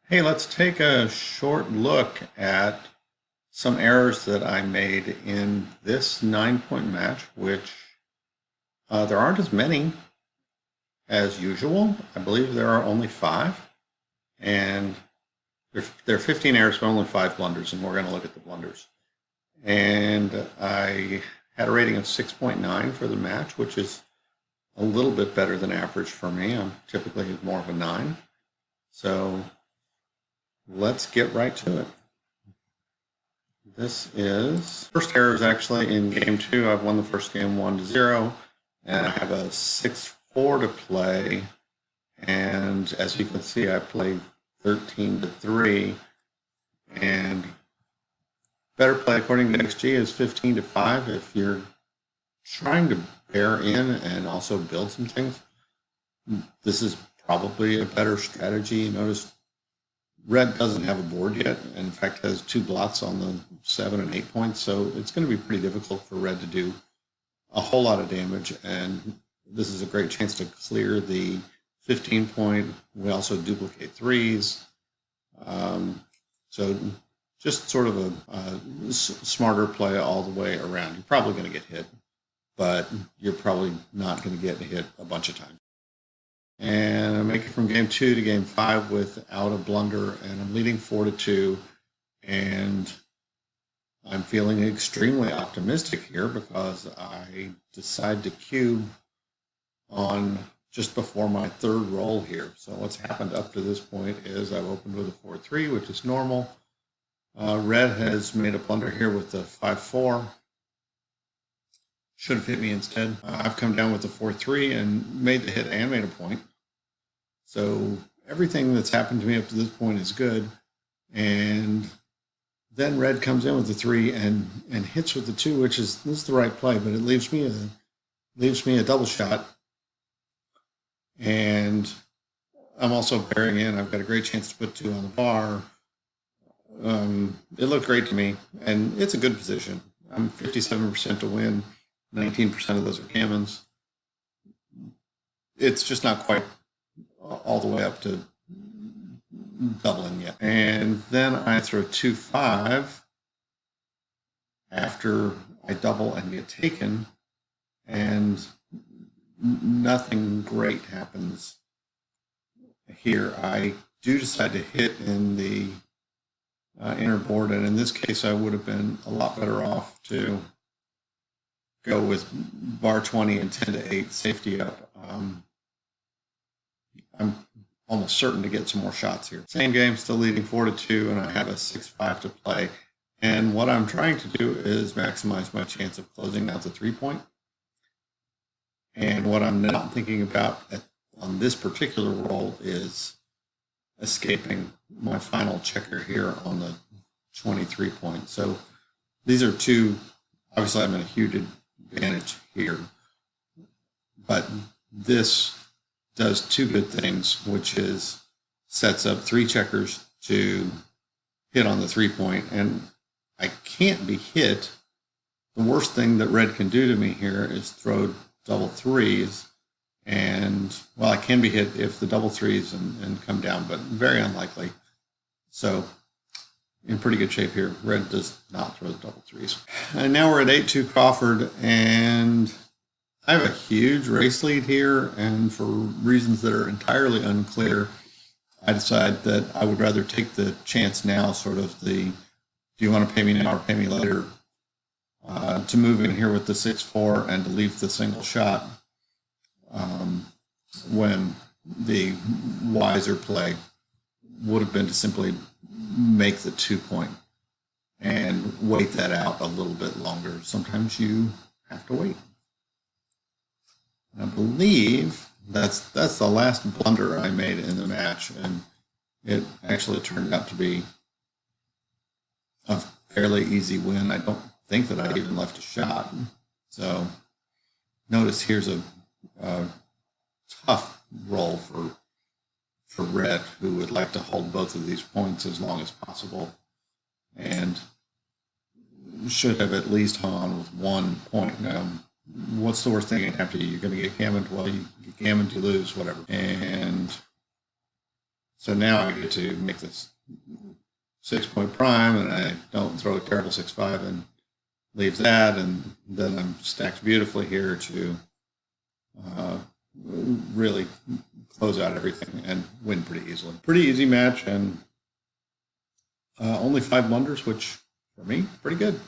Hey, let's take a short look at some errors that I made in this 9-point match, which there aren't as many as usual. I believe there are only five, and there are 15 errors, but only five blunders, and we're going to look at the blunders. And I had a rating of 6.9 for the match, which is a little bit better than average for me. I'm typically more of a 9. So let's get right to it. This is first error is actually in game 2. I've won the first game 1-0, and I have a 6-4 to play. And as you can see, I played 13-3, and better play according to XG is 15-5. If you're trying to bear in and also build some things, this is probably a better strategy. Notice red doesn't have a board yet, and in fact has 2 blots on the 7 and 8 points, so it's going to be pretty difficult for red to do a whole lot of damage, and this is a great chance to clear the 15 point. We also duplicate 3s, so just sort of a smarter play all the way around. You're probably going to get hit, but you're probably not going to get hit a bunch of times. And I make it from game 2 to game 5 without a blunder, and I'm leading 4-2, and I'm feeling extremely optimistic here because I decide to cube on just before my third roll here. So what's happened up to this point is I've opened with a 4-3, which is normal. Red has made a blunder here with the 5-4. Should have hit me instead. I've come down with the 4-3 and made the hit and made a point. So everything that's happened to me up to this point is good. And then red comes in with the 3 and hits with the 2, which is this is the right play, but it leaves me a double shot. And I'm also bearing in. I've got a great chance to put 2 on the bar. It looked great to me, and it's a good position. I'm 57% to win. 19% of those are gammons. It's just not quite all the way up to doubling yet. And then I throw 2-5 after I double and get taken, and nothing great happens here. I do decide to hit in the inner board, and in this case I would have been a lot better off to go with bar 20 and 10-8 safety up. I'm almost certain to get some more shots here. Same game, still leading 4-2, and I have a 6-5 to play. And what I'm trying to do is maximize my chance of closing out the 3-point. And what I'm not thinking about on this particular roll is escaping my final checker here on the 23 point. So these are two, obviously I'm in a huge advantage here, but this does 2 good things, which is sets up 3 checkers to hit on the 3-point, and I can't be hit. The worst thing that red can do to me here is throw double 3s, and well, I can be hit if the double 3s and come down, but very unlikely. So in pretty good shape here. Red does not throw the double 3s. And now we're at 8-2 Crawford, and I have a huge race lead here, and for reasons that are entirely unclear, I decide that I would rather take the chance now, sort of the, do you want to pay me now or pay me later, to move in here with the 6-4 and to leave the single shot, when the wiser play would have been to simply make the 2-point and wait that out a little bit longer. Sometimes you have to wait. I believe that's the last blunder I made in the match, and it actually turned out to be a fairly easy win. I don't think that I even left a shot. So notice here's a tough roll for red, who would like to hold both of these points as long as possible, and should have at least hung on with 1 point. What's the worst thing that can happen to you? You're going to get gammoned. Well, you get gammoned, you lose, whatever. And So now I get to make this 6-point prime, and I don't throw a terrible 6-5 and leave that, and then I'm stacked beautifully here to really close out everything and win pretty easily. Pretty easy match, and only 5 blunders, which for me, pretty good.